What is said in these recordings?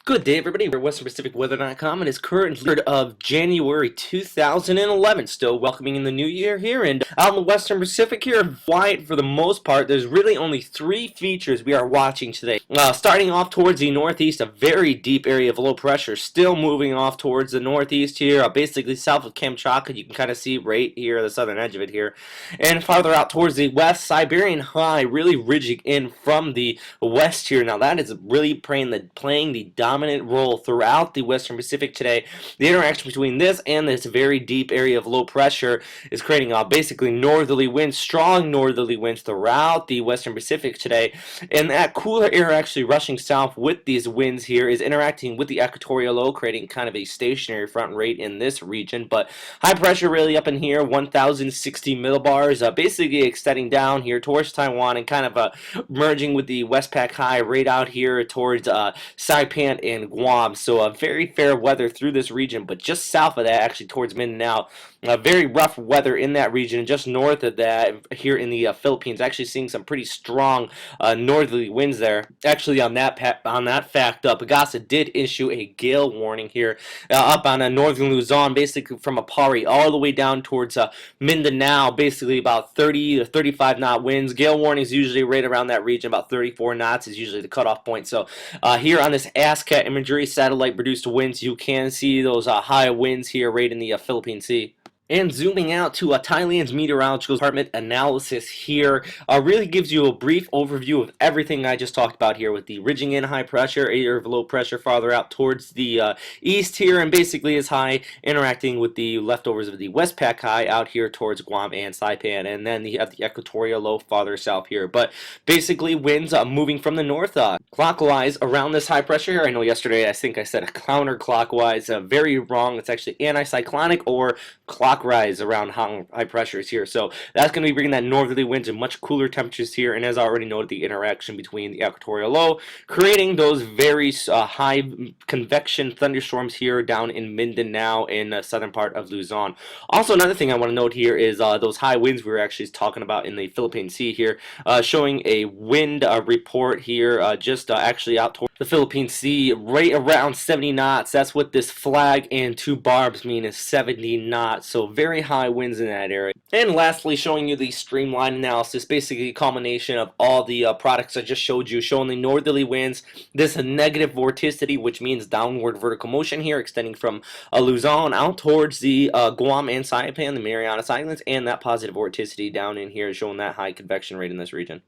Good day, everybody. We're at WesternPacificWeather.com, and it's currently 3rd of January 2011. Still welcoming in the new year here, and out in the Western Pacific here, quiet for the most part. There's really only three features we are watching today. Starting off towards the northeast, a very deep area of low pressure, still moving off towards the northeast here, basically south of Kamchatka. You can kind of see right here, the southern edge of it here, and farther out towards the west, Siberian high, really ridging in from the west here. Now that is really playing the dominant role throughout the Western Pacific today. The interaction between this and this very deep area of low pressure is creating basically northerly winds, strong northerly winds throughout the Western Pacific today. And that cooler air actually rushing south with these winds here is interacting with the equatorial low, creating kind of a stationary front rate in this region. But high pressure really up in here, 1,060 millibars, basically extending down here towards Taiwan and kind of merging with the Westpac high right out here towards Saipan and Guam. So very fair weather through this region, but just south of that, actually towards Mindanao, very rough weather in that region. And just north of that, here in the Philippines, actually seeing some pretty strong northerly winds there. Actually, on that fact, Pagasa did issue a gale warning here up on northern Luzon, basically from Apari all the way down towards Mindanao, basically about 30 to 35 knot winds. Gale warnings usually right around that region, about 34 knots is usually the cutoff point. So here on this ASCAT imagery, satellite produced winds, you can see those high winds here right in the Philippine Sea. And zooming out to Thailand's meteorological department analysis here really gives you a brief overview of everything I just talked about here, with the ridging in high pressure, area of low pressure farther out towards the east here, and basically is high interacting with the leftovers of the Westpac high out here towards Guam and Saipan, and then you have the equatorial low farther south here. But basically winds moving from the north clockwise around this high pressure here. I know yesterday I think I said a counterclockwise, very wrong. It's actually anticyclonic or clockwise rise around high pressures here. So that's going to be bringing that northerly winds and much cooler temperatures here, and as I already noted, the interaction between the equatorial low creating those very high convection thunderstorms here down in Mindanao in the southern part of Luzon. Also, another thing I want to note here is those high winds we were actually talking about in the Philippine Sea here, showing a wind report here just actually out toward the Philippine Sea right around 70 knots. That's what this flag and two barbs mean, is 70 knots. So very high winds in that area. And lastly, showing you the streamline analysis, basically a combination of all the products I just showed you, showing the northerly winds, this negative vorticity, which means downward vertical motion here, extending from Luzon out towards the Guam and Saipan, the Marianas Islands, and that positive vorticity down in here, showing that high convection rate in this region.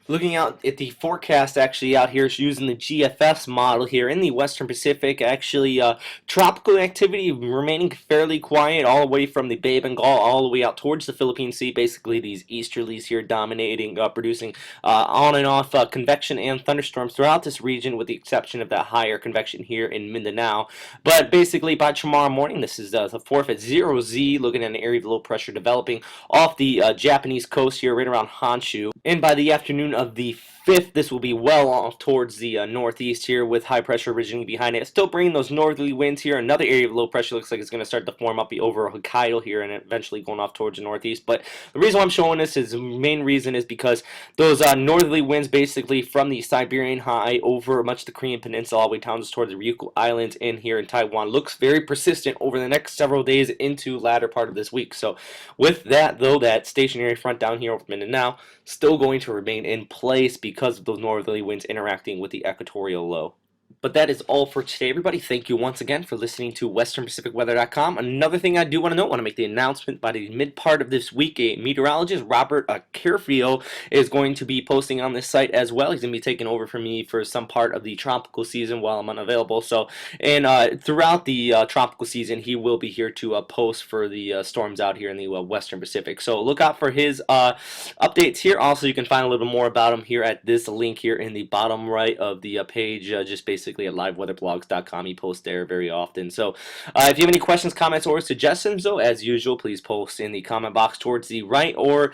Looking out at the forecast actually out here, using the GFS model here in the Western Pacific, actually tropical activity remaining fairly quiet all the way from the Bay of Bengal all the way out towards the Philippine Sea. Basically these easterlies here dominating, producing on and off convection and thunderstorms throughout this region, with the exception of that higher convection here in Mindanao. But basically by tomorrow morning, this is the 4th at 0Z, looking at an area of low pressure developing off the Japanese coast here right around Honshu. And by the afternoon of the 5th, this will be well off towards the northeast here, with high pressure originating behind it. Still bringing those northerly winds here. Another area of low pressure looks like it's going to start to form up over Hokkaido here, and eventually going off towards the northeast. But the reason why I'm showing this is, the main reason is because those northerly winds basically from the Siberian high over much of the Korean peninsula all the way down towards the Ryukyu Islands in here in Taiwan looks very persistent over the next several days into latter part of this week. So with that though, that stationary front down here over Mindanao still going to remain in place because of those northerly winds interacting with the equatorial low. But that is all for today, everybody. Thank you once again for listening to WesternPacificWeather.com. Another thing I do want to note, want to make the announcement by the mid part of this week, a meteorologist, Robert Carfio, is going to be posting on this site as well. He's going to be taking over for me for some part of the tropical season while I'm unavailable. So, and throughout the tropical season, he will be here to post for the storms out here in the Western Pacific. So look out for his updates here. Also, you can find a little bit more about him here at this link here in the bottom right of the page, just basically at liveweatherblogs.com. He posts there very often. So if you have any questions, comments, or suggestions, though, as usual, please post in the comment box towards the right, or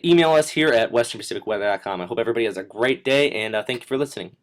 email us here at westernpacificweather.com. I hope everybody has a great day, and thank you for listening.